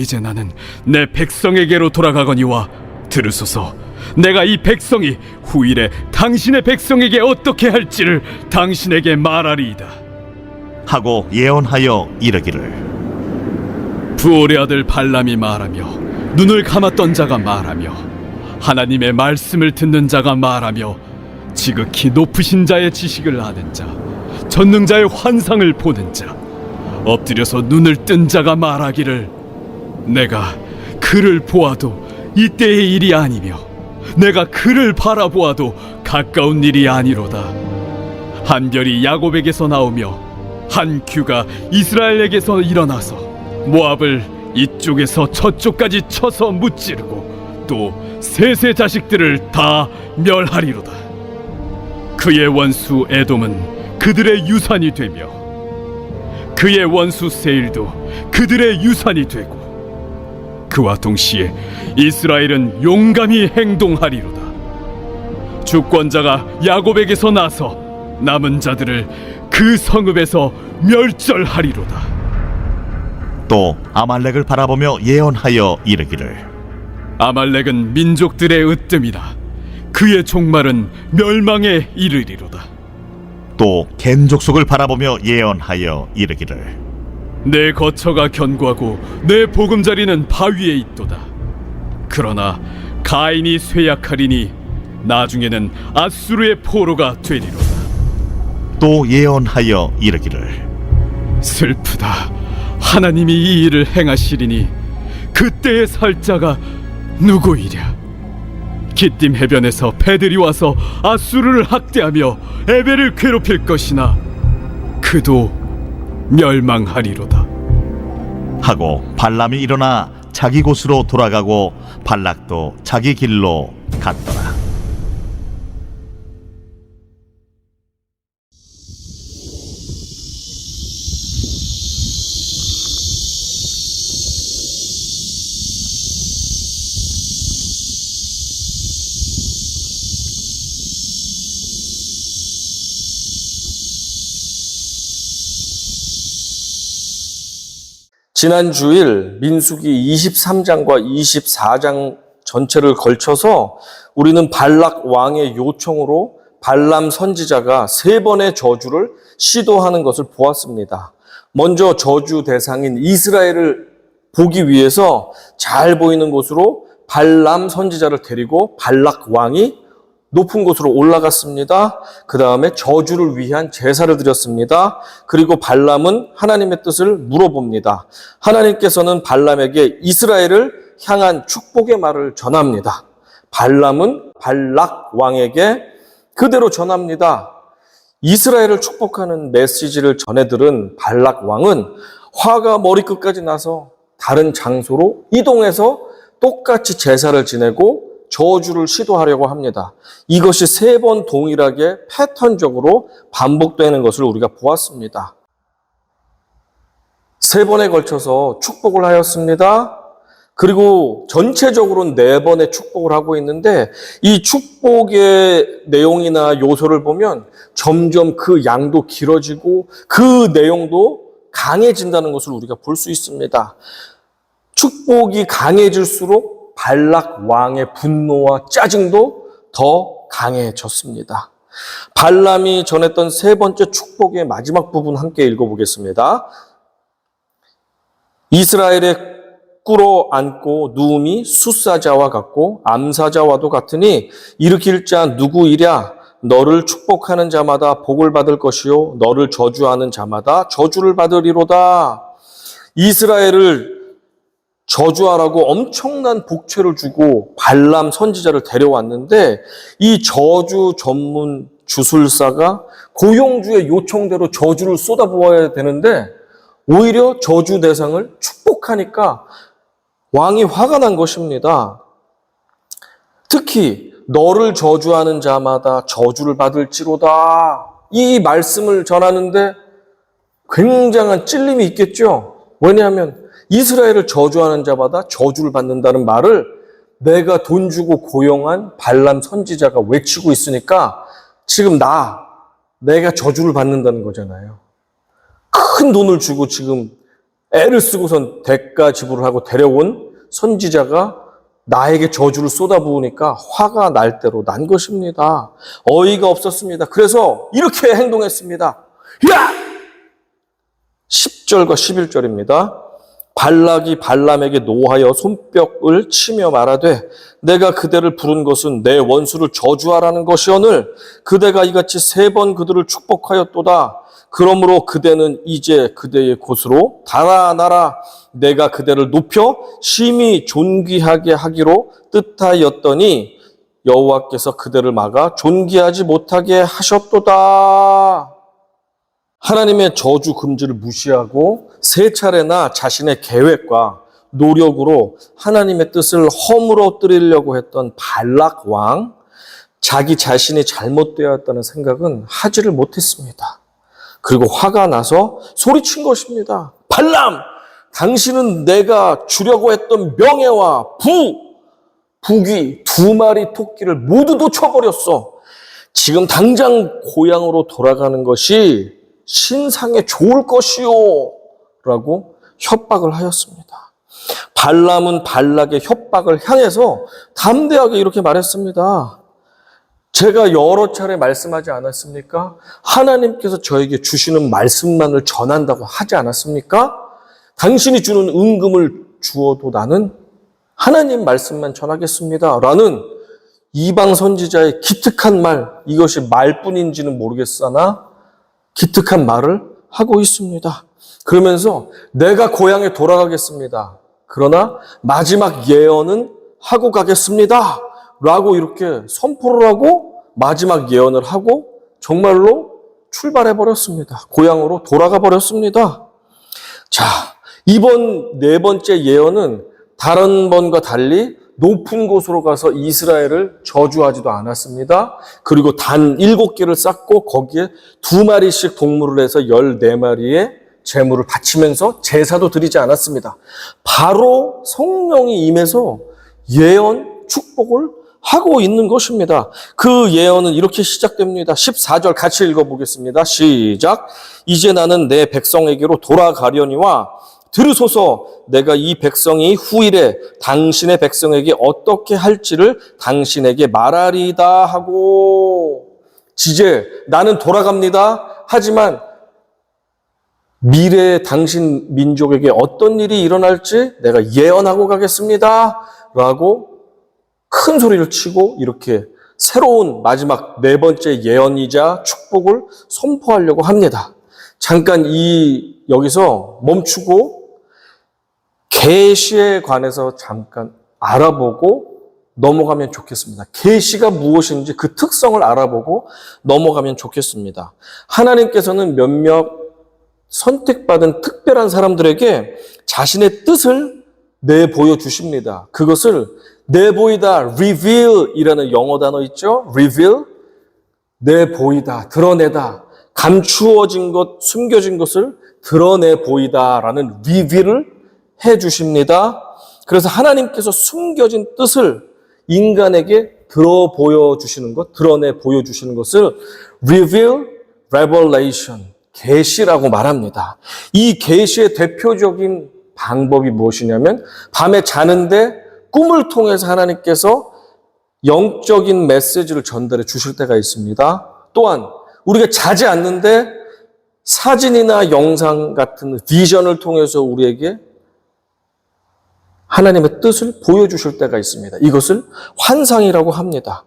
이제 나는 내 백성에게로 돌아가거니와 들으소서. 내가 이 백성이 후일에 당신의 백성에게 어떻게 할지를 당신에게 말하리이다 하고 예언하여 이르기를 부올의 아들 발람이 말하며 눈을 감았던 자가 말하며 하나님의 말씀을 듣는 자가 말하며 지극히 높으신 자의 지식을 아는 자 전능자의 환상을 보는 자 엎드려서 눈을 뜬 자가 말하기를 내가 그를 보아도 이때의 일이 아니며 내가 그를 바라보아도 가까운 일이 아니로다. 한 별이 야곱에게서 나오며 한 규가 이스라엘에게서 일어나서 모압을 이쪽에서 저쪽까지 쳐서 무찌르고 또 셋의 자식들을 다 멸하리로다. 그의 원수 에돔은 그들의 유산이 되며 그의 원수 세일도 그들의 유산이 되고 그와 동시에 이스라엘은 용감히 행동하리로다. 주권자가 야곱에게서 나서 남은 자들을 그 성읍에서 멸절하리로다. 또 아말렉을 바라보며 예언하여 이르기를 아말렉은 민족들의 으뜸이라 그의 종말은 멸망에 이르리로다. 또 겐 족속을 바라보며 예언하여 이르기를 내 거처가 견고하고 내 보금자리는 바위에 있도다. 그러나 가인이 쇠약하리니 나중에는 아수르의 포로가 되리로다. 또 예언하여 이르기를 슬프다. 하나님이 이 일을 행하시리니 그때의 살 자가 누구이랴. 기띔 해변에서 배들이 와서 아수르를 학대하며 에벨을 괴롭힐 것이나 그도 멸망하리로다. 하고 발람이 일어나 자기 곳으로 돌아가고 발락도 자기 길로 갔더라. 지난 주일 민수기 23장과 24장 전체를 걸쳐서 우리는 발락 왕의 요청으로 발람 선지자가 3번의 저주를 시도하는 것을 보았습니다. 먼저 저주 대상인 이스라엘을 보기 위해서 잘 보이는 곳으로 발람 선지자를 데리고 발락 왕이 높은 곳으로 올라갔습니다. 그 다음에 저주를 위한 제사를 드렸습니다. 그리고 발람은 하나님의 뜻을 물어봅니다. 하나님께서는 발람에게 이스라엘을 향한 축복의 말을 전합니다. 발람은 발락 왕에게 그대로 전합니다. 이스라엘을 축복하는 메시지를 전해들은 발락 왕은 화가 머리끝까지 나서 다른 장소로 이동해서 똑같이 제사를 지내고 저주를 시도하려고 합니다. 이것이 3번 동일하게 패턴적으로 반복되는 것을 우리가 보았습니다. 3번에 걸쳐서 축복을 하였습니다. 그리고 전체적으로는 4번의 축복을 하고 있는데 이 축복의 내용이나 요소를 보면 점점 그 양도 길어지고 그 내용도 강해진다는 것을 우리가 볼 수 있습니다. 축복이 강해질수록 발락 왕의 분노와 짜증도 더 강해졌습니다. 발람이 전했던 3번째 축복의 마지막 부분 함께 읽어보겠습니다. 이스라엘의 꿇어 앉고 누움이 숫사자와 같고 암사자와도 같으니 일으킬 자 누구이랴. 너를 축복하는 자마다 복을 받을 것이요 너를 저주하는 자마다 저주를 받으리로다. 이스라엘을 저주하라고 엄청난 복채를 주고 발람 선지자를 데려왔는데 이 저주 전문 주술사가 고용주의 요청대로 저주를 쏟아부어야 되는데 오히려 저주 대상을 축복하니까 왕이 화가 난 것입니다. 특히 너를 저주하는 자마다 저주를 받을지로다. 이 말씀을 전하는데 굉장한 찔림이 있겠죠. 왜냐하면 이스라엘을 저주하는 자마다 저주를 받는다는 말을 내가 돈 주고 고용한 발람 선지자가 외치고 있으니까 지금 내가 저주를 받는다는 거잖아요. 큰 돈을 주고 지금 애를 쓰고선 대가 지불을 하고 데려온 선지자가 나에게 저주를 쏟아부으니까 화가 날 대로 난 것입니다. 어이가 없었습니다. 그래서 이렇게 행동했습니다. 야! 10절과 11절입니다. 발락이 발람에게 노하여 손뼉을 치며 말하되 내가 그대를 부른 것은 내 원수를 저주하라는 것이오늘 그대가 이같이 3번 그들을 축복하였도다. 그러므로 그대는 이제 그대의 곳으로 달아나라. 내가 그대를 높여 심히 존귀하게 하기로 뜻하였더니 여호와께서 그대를 막아 존귀하지 못하게 하셨도다. 하나님의 저주 금지를 무시하고 3차례나 자신의 계획과 노력으로 하나님의 뜻을 허물어뜨리려고 했던 발락 왕, 자기 자신이 잘못되었다는 생각은 하지를 못했습니다. 그리고 화가 나서 소리친 것입니다. 발람! 당신은 내가 주려고 했던 명예와 부귀 2마리 토끼를 모두 놓쳐버렸어. 지금 당장 고향으로 돌아가는 것이 신상에 좋을 것이요. 라고 협박을 하였습니다. 발람은 발락의 협박을 향해서 담대하게 이렇게 말했습니다. 제가 여러 차례 말씀하지 않았습니까? 하나님께서 저에게 주시는 말씀만을 전한다고 하지 않았습니까? 당신이 주는 은금을 주어도 나는 하나님 말씀만 전하겠습니다. 라는 이방 선지자의 기특한 말, 이것이 말뿐인지는 모르겠으나 기특한 말을 하고 있습니다. 그러면서 내가 고향에 돌아가겠습니다. 그러나 마지막 예언은 하고 가겠습니다. 라고 이렇게 선포를 하고 마지막 예언을 하고 정말로 출발해 버렸습니다. 고향으로 돌아가 버렸습니다. 자, 이번 4번째 예언은 다른 번과 달리 높은 곳으로 가서 이스라엘을 저주하지도 않았습니다. 그리고 단 7개를 쌓고 거기에 2마리씩 동물을 해서 14마리의 제물을 바치면서 제사도 드리지 않았습니다. 바로 성령이 임해서 예언, 축복을 하고 있는 것입니다. 그 예언은 이렇게 시작됩니다. 14절 같이 읽어보겠습니다. 시작. 이제 나는 내 백성에게로 돌아가려니와 들으소서. 내가 이 백성이 후일에 당신의 백성에게 어떻게 할지를 당신에게 말하리다 하고, 이제 나는 돌아갑니다. 하지만 미래의 당신 민족에게 어떤 일이 일어날지 내가 예언하고 가겠습니다. 라고 큰 소리를 치고 이렇게 새로운 마지막 4번째 예언이자 축복을 선포하려고 합니다. 잠깐 여기서 멈추고 계시에 관해서 잠깐 알아보고 넘어가면 좋겠습니다. 계시가 무엇인지 그 특성을 알아보고 넘어가면 좋겠습니다. 하나님께서는 몇몇 선택받은 특별한 사람들에게 자신의 뜻을 내보여 주십니다. 그것을 내보이다, reveal이라는 영어 단어 있죠? reveal, 내보이다, 드러내다, 감추어진 것, 숨겨진 것을 드러내 보이다라는 reveal을 해 주십니다. 그래서 하나님께서 숨겨진 뜻을 인간에게 들어 보여주시는 것, 드러내 보여주시는 것을 reveal, revelation, 계시라고 말합니다. 이 계시의 대표적인 방법이 무엇이냐면 밤에 자는데 꿈을 통해서 하나님께서 영적인 메시지를 전달해 주실 때가 있습니다. 또한 우리가 자지 않는데 사진이나 영상 같은 비전을 통해서 우리에게 하나님의 뜻을 보여주실 때가 있습니다. 이것을 환상이라고 합니다.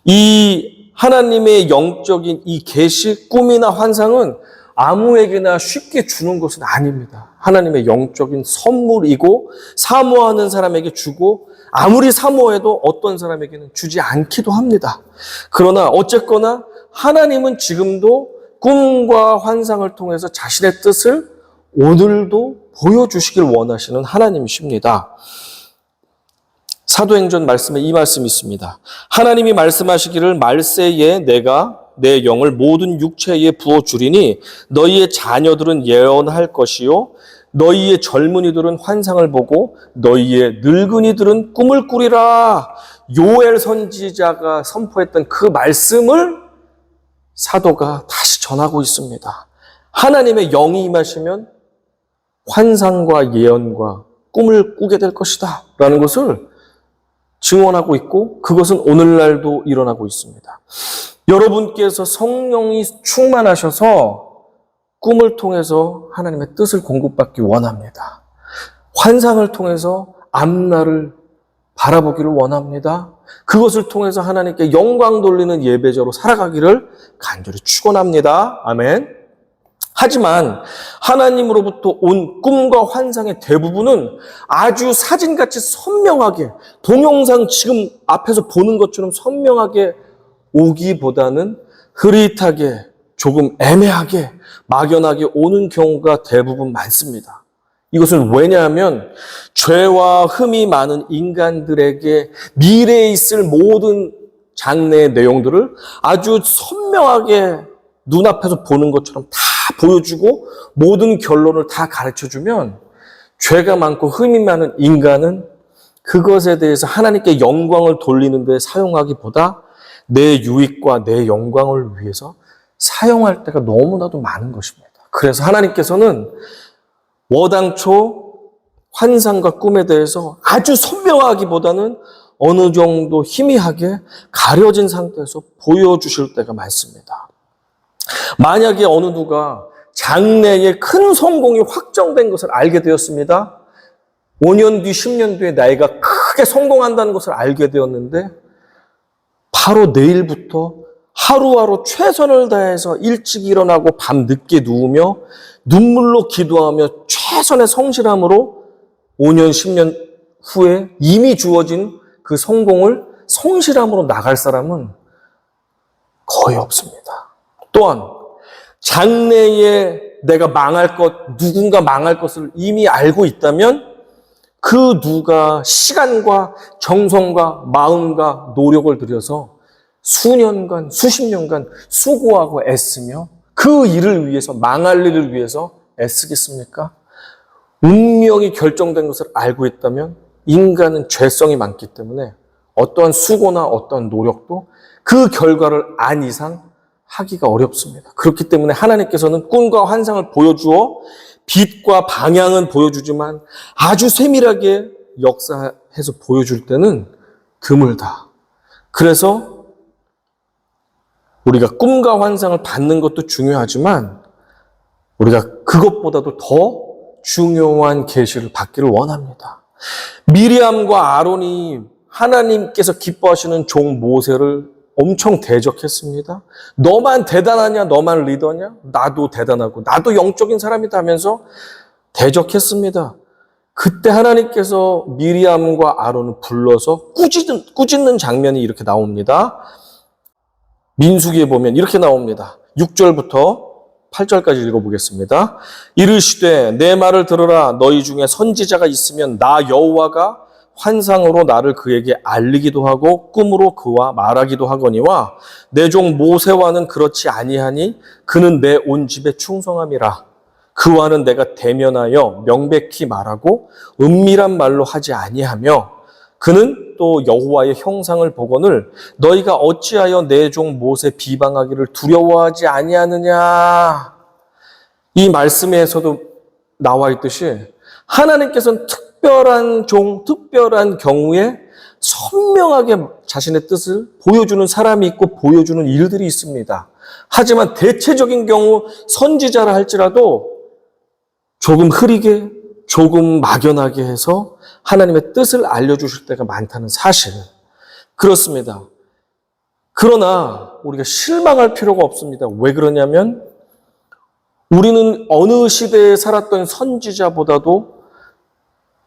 이 하나님의 영적인 이 계시, 꿈이나 환상은 아무에게나 쉽게 주는 것은 아닙니다. 하나님의 영적인 선물이고 사모하는 사람에게 주고 아무리 사모해도 어떤 사람에게는 주지 않기도 합니다. 그러나 어쨌거나 하나님은 지금도 꿈과 환상을 통해서 자신의 뜻을 오늘도 보여주시길 원하시는 하나님이십니다. 사도행전 말씀에 이 말씀이 있습니다. 하나님이 말씀하시기를 말세에 내가 내 영을 모든 육체에 부어주리니 너희의 자녀들은 예언할 것이요 너희의 젊은이들은 환상을 보고 너희의 늙은이들은 꿈을 꾸리라. 요엘 선지자가 선포했던 그 말씀을 사도가 다시 전하고 있습니다. 하나님의 영이 임하시면 환상과 예언과 꿈을 꾸게 될 것이다 라는 것을 증언하고 있고 그것은 오늘날도 일어나고 있습니다. 여러분께서 성령이 충만하셔서 꿈을 통해서 하나님의 뜻을 공급받기 원합니다. 환상을 통해서 앞날을 바라보기를 원합니다. 그것을 통해서 하나님께 영광 돌리는 예배자로 살아가기를 간절히 축원합니다. 아멘. 하지만 하나님으로부터 온 꿈과 환상의 대부분은 아주 사진같이 선명하게, 동영상 지금 앞에서 보는 것처럼 선명하게 오기보다는 흐릿하게, 조금 애매하게, 막연하게 오는 경우가 대부분 많습니다. 이것은 왜냐하면 죄와 흠이 많은 인간들에게 미래에 있을 모든 장래의 내용들을 아주 선명하게 눈앞에서 보는 것처럼 다 보여주고 모든 결론을 다 가르쳐주면 죄가 많고 흠이 많은 인간은 그것에 대해서 하나님께 영광을 돌리는 데 사용하기보다 내 유익과 내 영광을 위해서 사용할 때가 너무나도 많은 것입니다. 그래서 하나님께서는 워당초 환상과 꿈에 대해서 아주 선명하기보다는 어느 정도 희미하게 가려진 상태에서 보여주실 때가 많습니다. 만약에 어느 누가 장래에 큰 성공이 확정된 것을 알게 되었습니다. 5년 뒤, 10년 뒤에 나이가 크게 성공한다는 것을 알게 되었는데 바로 내일부터 하루하루 최선을 다해서 일찍 일어나고 밤 늦게 누우며 눈물로 기도하며 최선의 성실함으로 5년, 10년 후에 이미 주어진 그 성공을 성실함으로 나갈 사람은 거의 없습니다. 또한 장래에 내가 망할 것, 누군가 망할 것을 이미 알고 있다면 그 누가 시간과 정성과 마음과 노력을 들여서 수년간, 수십 년간 수고하고 애쓰며 그 일을 위해서, 망할 일을 위해서 애쓰겠습니까? 운명이 결정된 것을 알고 있다면 인간은 죄성이 많기 때문에 어떠한 수고나 어떠한 노력도 그 결과를 안 이상 하기가 어렵습니다. 그렇기 때문에 하나님께서는 꿈과 환상을 보여주어 빛과 방향은 보여주지만 아주 세밀하게 역사해서 보여줄 때는 드물다. 그래서 우리가 꿈과 환상을 받는 것도 중요하지만 우리가 그것보다도 더 중요한 계시를 받기를 원합니다. 미리암과 아론이 하나님께서 기뻐하시는 종 모세를 엄청 대적했습니다. 너만 대단하냐? 너만 리더냐? 나도 대단하고 나도 영적인 사람이다 하면서 대적했습니다. 그때 하나님께서 미리암과 아론을 불러서 꾸짖는 장면이 이렇게 나옵니다. 민수기에 보면 이렇게 나옵니다. 6절부터 8절까지 읽어보겠습니다. 이르시되 내 말을 들으라. 너희 중에 선지자가 있으면 나 여호와가 환상으로 나를 그에게 알리기도 하고 꿈으로 그와 말하기도 하거니와 내 종 모세와는 그렇지 아니하니 그는 내 온 집에 충성함이라. 그와는 내가 대면하여 명백히 말하고 은밀한 말로 하지 아니하며 그는 또 여호와의 형상을 보거늘 너희가 어찌하여 내 종 모세 비방하기를 두려워하지 아니하느냐. 이 말씀에서도 나와 있듯이 하나님께서는 특별한 종, 특별한 경우에 선명하게 자신의 뜻을 보여주는 사람이 있고 보여주는 일들이 있습니다. 하지만 대체적인 경우 선지자라 할지라도 조금 흐리게, 조금 막연하게 해서 하나님의 뜻을 알려주실 때가 많다는 사실. 그렇습니다. 그러나 우리가 실망할 필요가 없습니다. 왜 그러냐면 우리는 어느 시대에 살았던 선지자보다도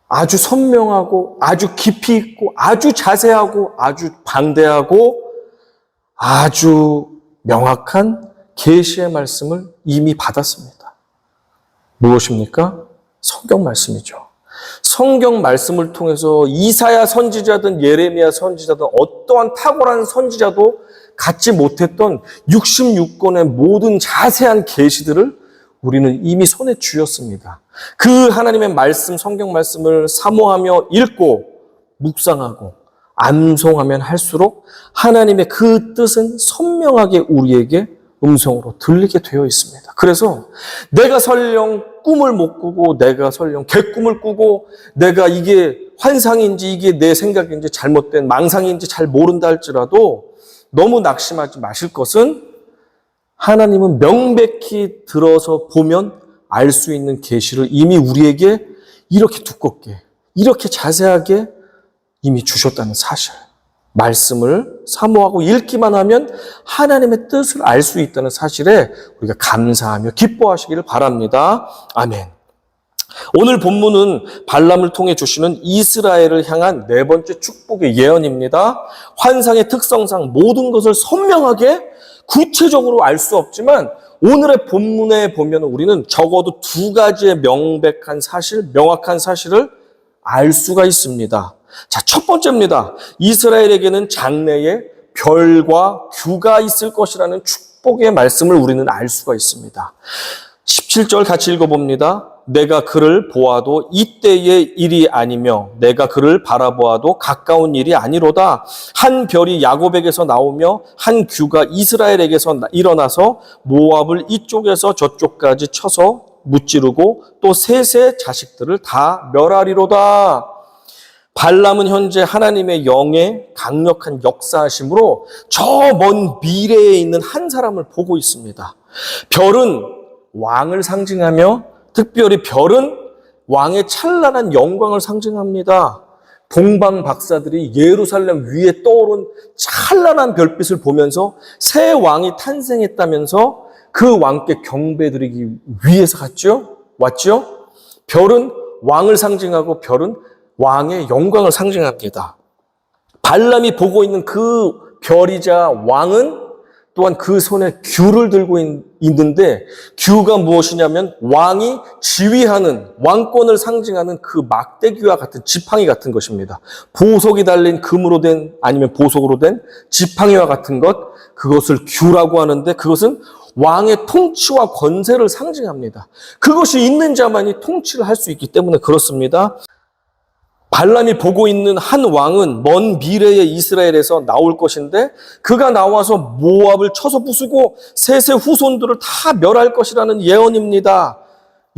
아주 선명하고 아주 깊이 있고 아주 자세하고 아주 방대하고 아주 명확한 계시의 말씀을 이미 받았습니다. 무엇입니까? 성경 말씀이죠. 성경 말씀을 통해서 이사야 선지자든 예레미야 선지자든 어떠한 탁월한 선지자도 갖지 못했던 66권의 모든 자세한 계시들을 우리는 이미 손에 쥐었습니다. 그 하나님의 말씀, 성경 말씀을 사모하며 읽고 묵상하고 암송하면 할수록 하나님의 그 뜻은 선명하게 우리에게 음성으로 들리게 되어 있습니다. 그래서 내가 설령 꿈을 못 꾸고 내가 설령 개꿈을 꾸고 내가 이게 환상인지 이게 내 생각인지 잘못된 망상인지 잘 모른다 할지라도 너무 낙심하지 마실 것은 하나님은 명백히 들어서 보면 알 수 있는 계시를 이미 우리에게 이렇게 두껍게 이렇게 자세하게 이미 주셨다는 사실. 말씀을 사모하고 읽기만 하면 하나님의 뜻을 알 수 있다는 사실에 우리가 감사하며 기뻐하시기를 바랍니다. 아멘. 오늘 본문은 발람을 통해 주시는 이스라엘을 향한 네 번째 축복의 예언입니다. 환상의 특성상 모든 것을 선명하게 구체적으로 알 수 없지만 오늘의 본문에 보면 우리는 적어도 두 가지의 명백한 사실, 명확한 사실을 알 수가 있습니다. 자, 첫 번째입니다. 이스라엘에게는 장래에 별과 규가 있을 것이라는 축복의 말씀을 우리는 알 수가 있습니다. 17절 같이 읽어봅니다. 내가 그를 보아도 이때의 일이 아니며 내가 그를 바라보아도 가까운 일이 아니로다. 한 별이 야곱에게서 나오며 한 규가 이스라엘에게서 일어나서 모압을 이쪽에서 저쪽까지 쳐서 무찌르고 또 셋의 자식들을 다 멸하리로다. 발람은 현재 하나님의 영의 강력한 역사하심으로 저 먼 미래에 있는 한 사람을 보고 있습니다. 별은 왕을 상징하며 특별히 별은 왕의 찬란한 영광을 상징합니다. 동방 박사들이 예루살렘 위에 떠오른 찬란한 별빛을 보면서 새 왕이 탄생했다면서 그 왕께 경배드리기 위해서 왔죠? 별은 왕을 상징하고 별은 왕의 영광을 상징합니다. 발람이 보고 있는 그 별이자 왕은 또한 그 손에 규를 들고 있는데 규가 무엇이냐면 왕이 지휘하는 왕권을 상징하는 그 막대기와 같은 지팡이 같은 것입니다. 보석이 달린 금으로 된 아니면 보석으로 된 지팡이와 같은 것, 그것을 규라고 하는데 그것은 왕의 통치와 권세를 상징합니다. 그것이 있는 자만이 통치를 할 수 있기 때문에 그렇습니다. 발람이 보고 있는 한 왕은 먼 미래의 이스라엘에서 나올 것인데 그가 나와서 모압을 쳐서 부수고 셋의 후손들을 다 멸할 것이라는 예언입니다.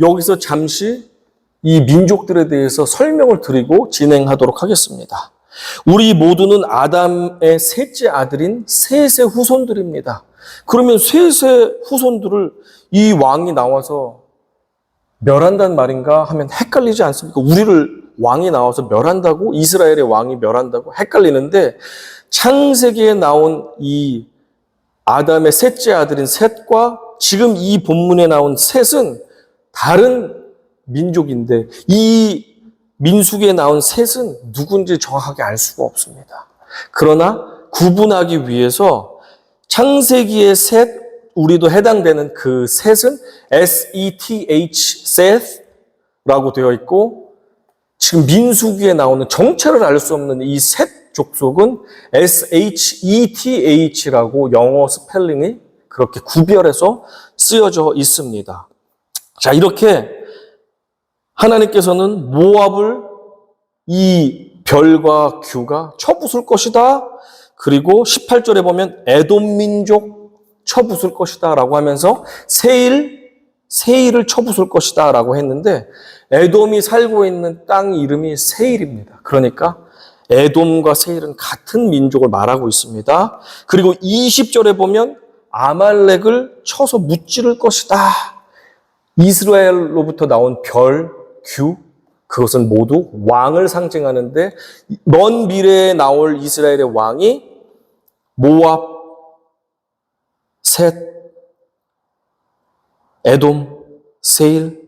여기서 잠시 이 민족들에 대해서 설명을 드리고 진행하도록 하겠습니다. 우리 모두는 아담의 셋째 아들인 셋의 후손들입니다. 그러면 셋의 후손들을 이 왕이 나와서 멸한다는 말인가 하면 헷갈리지 않습니까? 우리를 왕이 나와서 멸한다고? 이스라엘의 왕이 멸한다고? 헷갈리는데 창세기에 나온 이 아담의 셋째 아들인 셋과 지금 이 본문에 나온 셋은 다른 민족인데 이 민수기에 나온 셋은 누군지 정확하게 알 수가 없습니다. 그러나 구분하기 위해서 창세기의 셋, 우리도 해당되는 그 셋은 S-E-T-H, 셋라고 되어 있고 지금 민수기에 나오는 정체를 알 수 없는 이 셋 족속은 S-H-E-T-H라고 영어 스펠링이 그렇게 구별해서 쓰여져 있습니다. 자, 이렇게 하나님께서는 모압을 이 별과 규가 쳐부술 것이다. 그리고 18절에 보면 에돔 민족 쳐부술 것이다 라고 하면서 세일을 쳐부술 것이다 라고 했는데 에돔이 살고 있는 땅 이름이 세일입니다. 그러니까 에돔과 세일은 같은 민족을 말하고 있습니다. 그리고 20절에 보면 아말렉을 쳐서 무찌를 것이다. 이스라엘로부터 나온 별, 규, 그것은 모두 왕을 상징하는데 먼 미래에 나올 이스라엘의 왕이 모압, 셋, 에돔, 세일,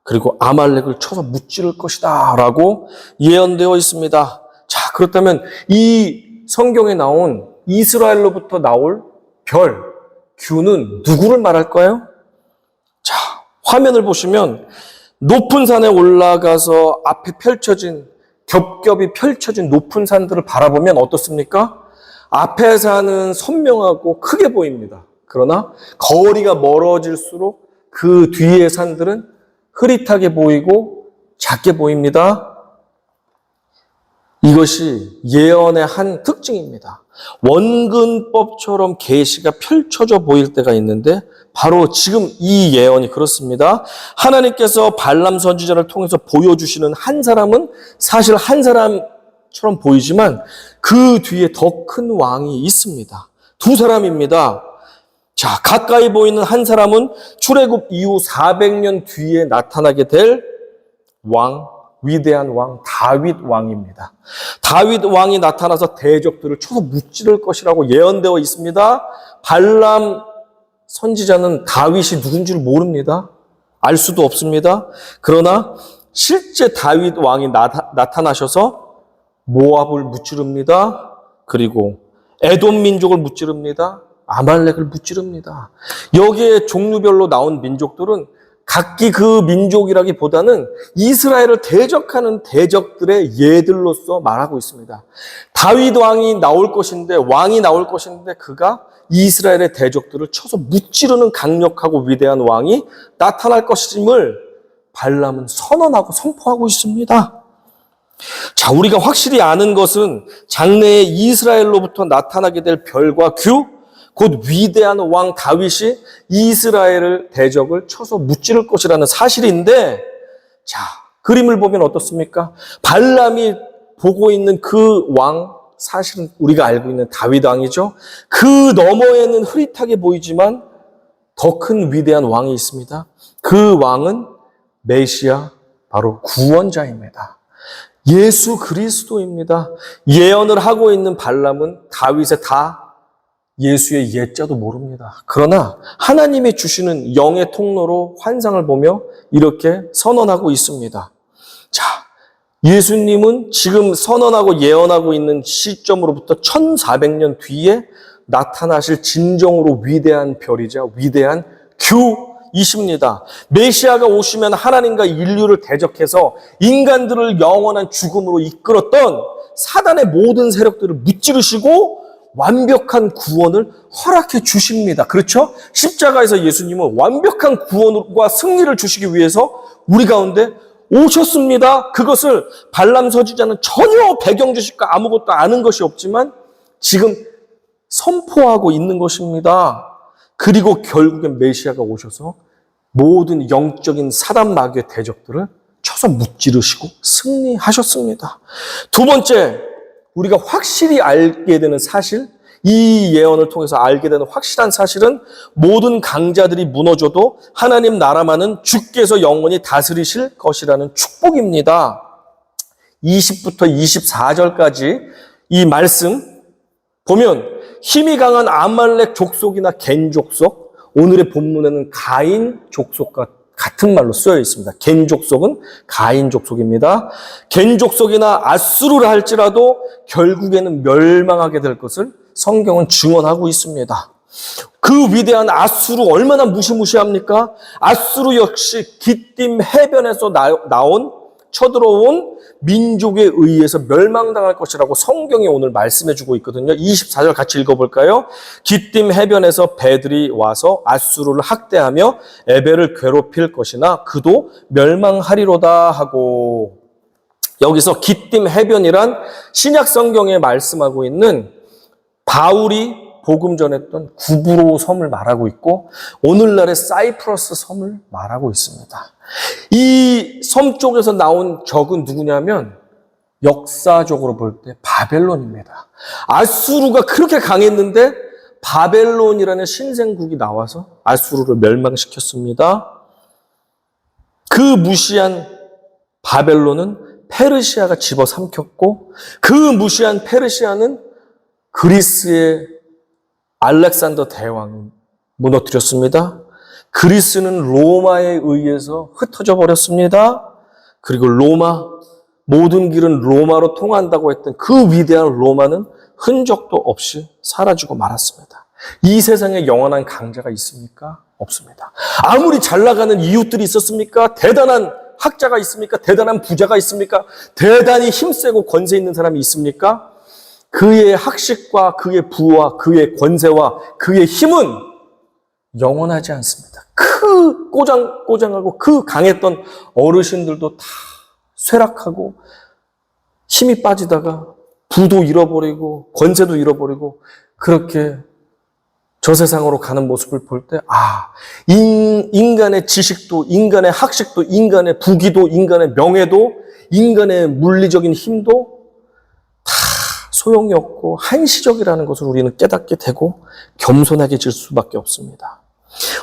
그리고 아말렉을 쳐서 무찌를 것이다 라고 예언되어 있습니다. 자, 그렇다면 이 성경에 나온 이스라엘로부터 나올 별, 규는 누구를 말할까요? 자, 화면을 보시면 높은 산에 올라가서 앞에 겹겹이 펼쳐진 높은 산들을 바라보면 어떻습니까? 앞에 산은 선명하고 크게 보입니다. 그러나 거리가 멀어질수록 그 뒤의 산들은 흐릿하게 보이고 작게 보입니다. 이것이 예언의 한 특징입니다. 원근법처럼 계시가 펼쳐져 보일 때가 있는데 바로 지금 이 예언이 그렇습니다. 하나님께서 발람 선지자를 통해서 보여주시는 한 사람은 사실 한 사람처럼 보이지만 그 뒤에 더 큰 왕이 있습니다. 두 사람입니다. 자, 가까이 보이는 한 사람은 출애굽 이후 400년 뒤에 나타나게 될 왕, 위대한 왕, 다윗 왕입니다. 다윗 왕이 나타나서 대적들을 쳐서 무찌를 것이라고 예언되어 있습니다. 발람 선지자는 다윗이 누군지를 모릅니다. 알 수도 없습니다. 그러나 실제 다윗 왕이 나타나셔서 모압을 무찌릅니다. 그리고 에돔 민족을 무찌릅니다. 아말렉을 무찌릅니다. 여기에 종류별로 나온 민족들은 각기 그 민족이라기보다는 이스라엘을 대적하는 대적들의 예들로서 말하고 있습니다. 다윗 왕이 나올 것인데 그가 이스라엘의 대적들을 쳐서 무찌르는 강력하고 위대한 왕이 나타날 것임을 발람은 선언하고 선포하고 있습니다. 자, 우리가 확실히 아는 것은 장래에 이스라엘로부터 나타나게 될 별과 규, 곧 위대한 왕 다윗이 이스라엘을 대적을 쳐서 무찌를 것이라는 사실인데, 자, 그림을 보면 어떻습니까? 발람이 보고 있는 그 왕, 사실은 우리가 알고 있는 다윗 왕이죠. 그 너머에는 흐릿하게 보이지만 더 큰 위대한 왕이 있습니다. 그 왕은 메시아, 바로 구원자입니다. 예수 그리스도입니다. 예언을 하고 있는 발람은 다윗의 다 예수의 예자도 모릅니다. 그러나 하나님이 주시는 영의 통로로 환상을 보며 이렇게 선언하고 있습니다. 자, 예수님은 지금 선언하고 예언하고 있는 시점으로부터 1400년 뒤에 나타나실 진정으로 위대한 별이자 위대한 규이십니다. 메시아가 오시면 하나님과 인류를 대적해서 인간들을 영원한 죽음으로 이끌었던 사단의 모든 세력들을 무찌르시고 완벽한 구원을 허락해 주십니다. 그렇죠? 십자가에서 예수님은 완벽한 구원과 승리를 주시기 위해서 우리 가운데 오셨습니다. 그것을 발람 선지자는 전혀 배경 지식과 아무것도 아는 것이 없지만 지금 선포하고 있는 것입니다. 그리고 결국엔 메시아가 오셔서 모든 영적인 사단 마귀의 대적들을 쳐서 무찌르시고 승리하셨습니다. 두 번째, 우리가 확실히 알게 되는 사실, 이 예언을 통해서 알게 되는 확실한 사실은 모든 강자들이 무너져도 하나님 나라만은 주께서 영원히 다스리실 것이라는 축복입니다. 20부터 24절까지 이 말씀 보면 힘이 강한 아말렉 족속이나 겐 족속, 오늘의 본문에는 가인 족속과 같은 말로 쓰여 있습니다. 겐 족속은 가인 족속입니다. 겐 족속이나 아수르라 할지라도 결국에는 멸망하게 될 것을 성경은 증언하고 있습니다. 그 위대한 아수르 얼마나 무시무시합니까? 아수르 역시 기띔 해변에서 쳐들어온 민족에 의해서 멸망당할 것이라고 성경이 오늘 말씀해주고 있거든요. 24절 같이 읽어볼까요? 기띔 해변에서 배들이 와서 아수르를 학대하며 에벨을 괴롭힐 것이나 그도 멸망하리로다 하고, 여기서 기띔 해변이란 신약 성경에 말씀하고 있는 바울이 복음 전했던 구브로 섬을 말하고 있고 오늘날의 사이프러스 섬을 말하고 있습니다. 이 섬 쪽에서 나온 적은 누구냐면 역사적으로 볼 때 바벨론입니다. 아수르가 그렇게 강했는데 바벨론이라는 신생국이 나와서 아수르를 멸망시켰습니다. 그 무시한 바벨론은 페르시아가 집어삼켰고 그 무시한 페르시아는 그리스의 알렉산더 대왕을 무너뜨렸습니다. 그리스는 로마에 의해서 흩어져 버렸습니다. 그리고 모든 길은 로마로 통한다고 했던 그 위대한 로마는 흔적도 없이 사라지고 말았습니다. 이 세상에 영원한 강자가 있습니까? 없습니다. 아무리 잘 나가는 이웃들이 있었습니까? 대단한 학자가 있습니까? 대단한 부자가 있습니까? 대단히 힘세고 권세 있는 사람이 있습니까? 그의 학식과 그의 부와 그의 권세와 그의 힘은 영원하지 않습니다. 그 꼬장하고 그 강했던 어르신들도 다 쇠락하고 힘이 빠지다가 부도 잃어버리고 권세도 잃어버리고 그렇게 저 세상으로 가는 모습을 볼 때, 인간의 지식도, 인간의 학식도, 인간의 부귀도, 인간의 명예도, 인간의 물리적인 힘도 다 소용이 없고 한시적이라는 것을 우리는 깨닫게 되고 겸손해질 수밖에 없습니다.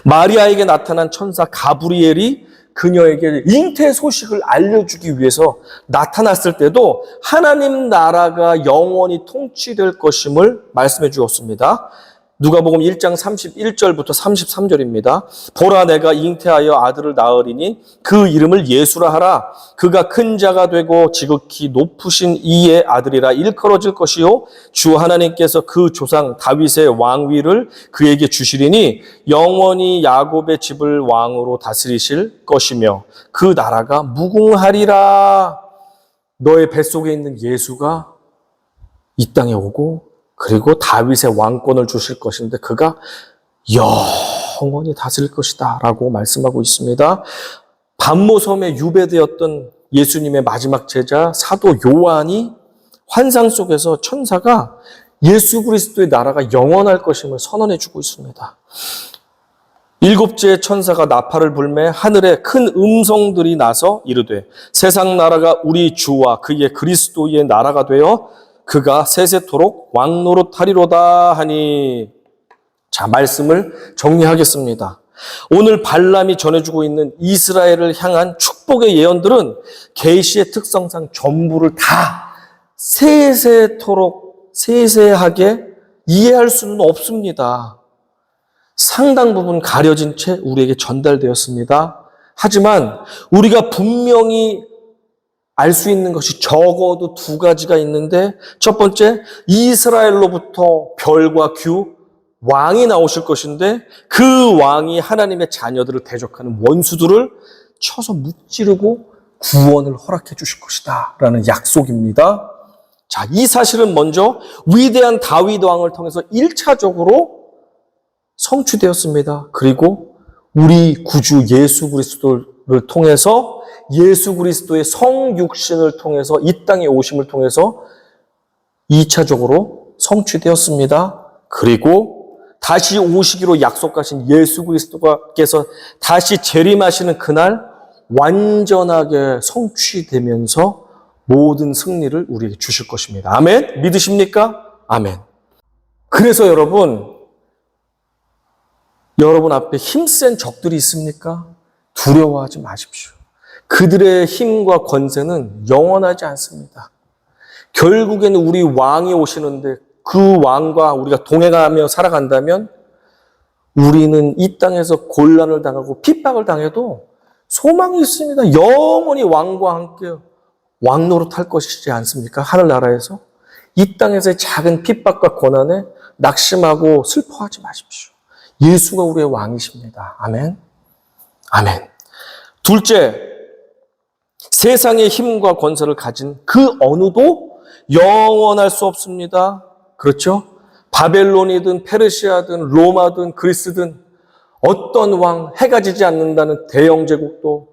마리아에게 나타난 천사 가브리엘이 그녀에게 잉태 소식을 알려주기 위해서 나타났을 때도 하나님 나라가 영원히 통치될 것임을 말씀해 주었습니다. 누가복음 1장 31절부터 33절입니다. 보라, 내가 잉태하여 아들을 낳으리니 그 이름을 예수라 하라. 그가 큰 자가 되고 지극히 높으신 이의 아들이라 일컬어질 것이요 주 하나님께서 그 조상 다윗의 왕위를 그에게 주시리니 영원히 야곱의 집을 왕으로 다스리실 것이며 그 나라가 무궁하리라. 너의 뱃속에 있는 예수가 이 땅에 오고 그리고 다윗의 왕권을 주실 것인데 그가 영원히 다스릴 것이다 라고 말씀하고 있습니다. 반모섬에 유배되었던 예수님의 마지막 제자 사도 요한이 환상 속에서 천사가 예수 그리스도의 나라가 영원할 것임을 선언해 주고 있습니다. 일곱째 천사가 나팔을 불매 하늘에 큰 음성들이 나서 이르되 세상 나라가 우리 주와 그의 그리스도의 나라가 되어 그가 세세토록 왕노릇하리로다 하니. 자, 말씀을 정리하겠습니다. 오늘 발람이 전해주고 있는 이스라엘을 향한 축복의 예언들은 계시의 특성상 전부를 다 세세토록 세세하게 이해할 수는 없습니다. 상당 부분 가려진 채 우리에게 전달되었습니다. 하지만 우리가 분명히 알 수 있는 것이 적어도 두 가지가 있는데, 첫 번째, 이스라엘로부터 별과 규, 왕이 나오실 것인데 그 왕이 하나님의 자녀들을 대적하는 원수들을 쳐서 무찌르고 구원을 허락해 주실 것이다 라는 약속입니다. 자, 이 사실은 먼저 위대한 다윗 왕을 통해서 1차적으로 성취되었습니다. 그리고 우리 구주 예수 그리스도를 통해서, 예수 그리스도의 성육신을 통해서, 이 땅에 오심을 통해서 2차적으로 성취되었습니다. 그리고 다시 오시기로 약속하신 예수 그리스도께서 다시 재림하시는 그날 완전하게 성취되면서 모든 승리를 우리에게 주실 것입니다. 아멘? 믿으십니까? 아멘. 그래서 여러분 앞에 힘센 적들이 있습니까? 두려워하지 마십시오. 그들의 힘과 권세는 영원하지 않습니다. 결국에는 우리 왕이 오시는데 그 왕과 우리가 동행하며 살아간다면 우리는 이 땅에서 곤란을 당하고 핍박을 당해도 소망이 있습니다. 영원히 왕과 함께 왕노릇할 것이지 않습니까? 하늘나라에서. 이 땅에서의 작은 핍박과 고난에 낙심하고 슬퍼하지 마십시오. 예수가 우리의 왕이십니다. 아멘. 아멘. 둘째, 세상의 힘과 권세를 가진 그 어느도 영원할 수 없습니다. 그렇죠? 바벨론이든 페르시아든 로마든 그리스든 어떤 왕, 해가 지지 않는다는 대영 제국도,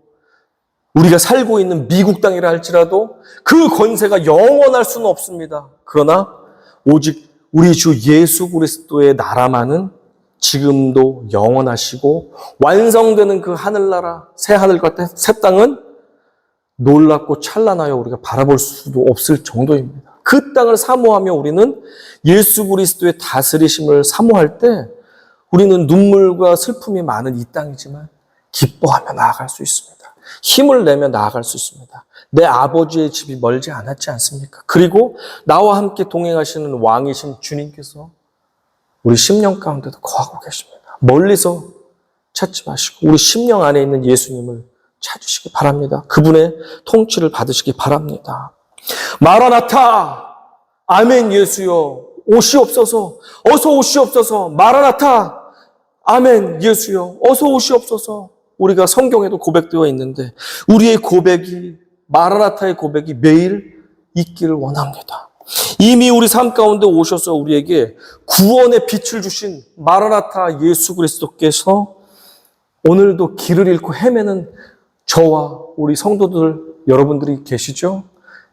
우리가 살고 있는 미국 땅이라 할지라도 그 권세가 영원할 수는 없습니다. 그러나 오직 우리 주 예수 그리스도의 나라만은 지금도 영원하시고, 완성되는 그 하늘나라, 새 하늘과 새 땅은 놀랍고 찬란하여 우리가 바라볼 수도 없을 정도입니다. 그 땅을 사모하며 우리는 예수 그리스도의 다스리심을 사모할 때 우리는 눈물과 슬픔이 많은 이 땅이지만 기뻐하며 나아갈 수 있습니다. 힘을 내며 나아갈 수 있습니다. 내 아버지의 집이 멀지 않았지 않습니까? 그리고 나와 함께 동행하시는 왕이신 주님께서 우리 심령 가운데도 거하고 계십니다. 멀리서 찾지 마시고 우리 심령 안에 있는 예수님을 찾으시기 바랍니다. 그분의 통치를 받으시기 바랍니다. 마라나타! 아멘 예수여 오시옵소서. 어서 오시옵소서. 마라나타! 아멘 예수여 어서 오시옵소서. 우리가 성경에도 고백되어 있는데 우리의 고백이, 마라나타의 고백이 매일 있기를 원합니다. 이미 우리 삶 가운데 오셔서 우리에게 구원의 빛을 주신 마라나타 예수 그리스도께서 오늘도 길을 잃고 헤매는 저와 우리 성도들 여러분들이 계시죠?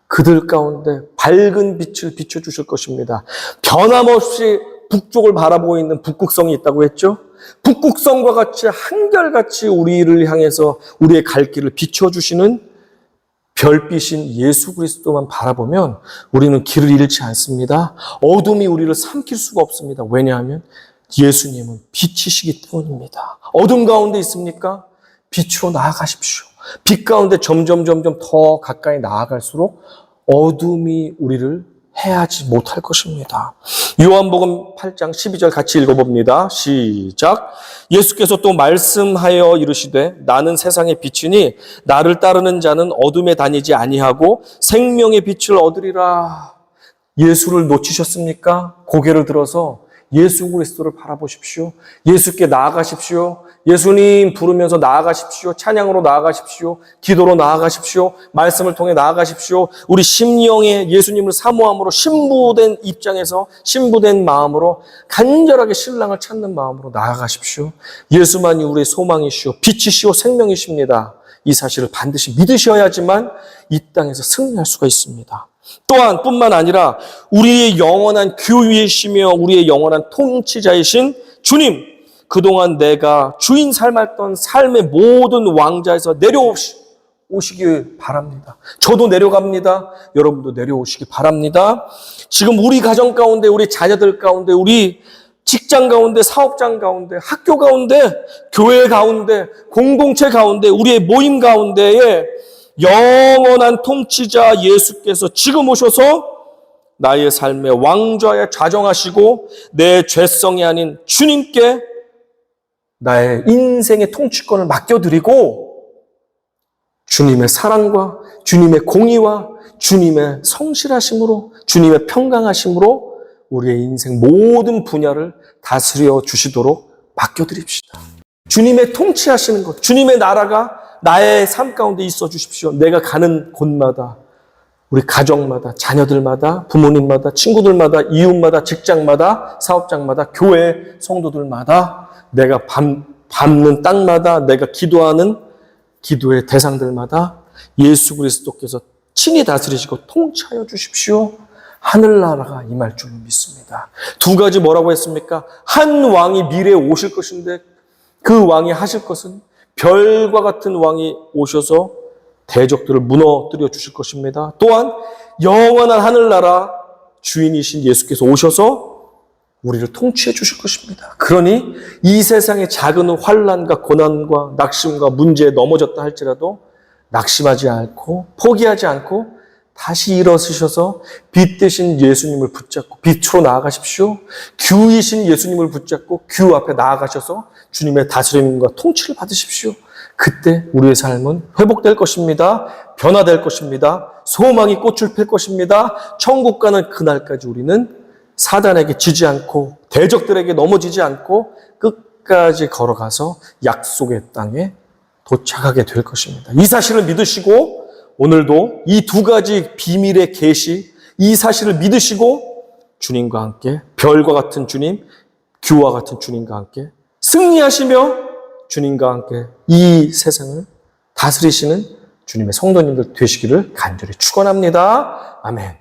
그들 가운데 밝은 빛을 비춰주실 것입니다. 변함없이 북쪽을 바라보고 있는 북극성이 있다고 했죠. 북극성과 같이 한결같이 우리를 향해서 우리의 갈 길을 비춰주시는 별빛인 예수 그리스도만 바라보면 우리는 길을 잃지 않습니다. 어둠이 우리를 삼킬 수가 없습니다. 왜냐하면 예수님은 빛이시기 때문입니다. 어둠 가운데 있습니까? 빛으로 나아가십시오. 빛 가운데 점점 더 가까이 나아갈수록 어둠이 우리를 해하지 못할 것입니다. 요한복음 8장 12절 같이 읽어봅니다. 시작. 예수께서 또 말씀하여 이르시되 나는 세상의 빛이니 나를 따르는 자는 어둠에 다니지 아니하고 생명의 빛을 얻으리라. 예수를 놓치셨습니까? 고개를 들어서 예수 그리스도를 바라보십시오. 예수께 나아가십시오. 예수님 부르면서 나아가십시오. 찬양으로 나아가십시오. 기도로 나아가십시오. 말씀을 통해 나아가십시오. 우리 심령에 예수님을 사모함으로 신부된 입장에서 신부된 마음으로 간절하게 신랑을 찾는 마음으로 나아가십시오. 예수만이 우리의 소망이시오. 빛이시오. 생명이십니다. 이 사실을 반드시 믿으셔야지만 이 땅에서 승리할 수가 있습니다. 또한 뿐만 아니라 우리의 영원한 교유이시며 우리의 영원한 통치자이신 주님, 그동안 내가 주인 삶았던 삶의 모든 왕자에서 내려오시기 바랍니다. 저도 내려갑니다. 여러분도 내려오시기 바랍니다. 지금 우리 가정 가운데, 우리 자녀들 가운데, 우리 직장 가운데, 사업장 가운데, 학교 가운데, 교회 가운데, 공동체 가운데, 우리의 모임 가운데에 영원한 통치자 예수께서 지금 오셔서 나의 삶의 왕좌에 좌정하시고 내 죄성이 아닌 주님께 나의 인생의 통치권을 맡겨드리고 주님의 사랑과 주님의 공의와 주님의 성실하심으로 주님의 평강하심으로 우리의 인생 모든 분야를 다스려 주시도록 맡겨드립시다. 주님의 통치하시는 것, 주님의 나라가 나의 삶 가운데 있어 주십시오. 내가 가는 곳마다, 우리 가정마다, 자녀들마다, 부모님마다, 친구들마다, 이웃마다, 직장마다, 사업장마다, 교회 성도들마다, 내가 밟는 땅마다, 내가 기도하는 기도의 대상들마다 예수 그리스도께서 친히 다스리시고 통치하여 주십시오. 하늘나라가 임할 줄 믿습니다. 두 가지 뭐라고 했습니까? 한 왕이 미래에 오실 것인데 그 왕이 하실 것은 별과 같은 왕이 오셔서 대적들을 무너뜨려 주실 것입니다. 또한 영원한 하늘나라 주인이신 예수께서 오셔서 우리를 통치해 주실 것입니다. 그러니 이 세상의 작은 환난과 고난과 낙심과 문제에 넘어졌다 할지라도 낙심하지 않고 포기하지 않고 다시 일어서셔서 빛 대신 예수님을 붙잡고 빛으로 나아가십시오. 규이신 예수님을 붙잡고 규 앞에 나아가셔서 주님의 다스림과 통치를 받으십시오. 그때 우리의 삶은 회복될 것입니다. 변화될 것입니다. 소망이 꽃을 필 것입니다. 천국 가는 그날까지 우리는 사단에게 지지 않고 대적들에게 넘어지지 않고 끝까지 걸어가서 약속의 땅에 도착하게 될 것입니다. 이 사실을 믿으시고 오늘도 이 두 가지 비밀의 계시, 이 사실을 믿으시고 주님과 함께 별과 같은 주님, 규와 같은 주님과 함께 승리하시며 주님과 함께 이 세상을 다스리시는 주님의 성도님들 되시기를 간절히 축원합니다. 아멘.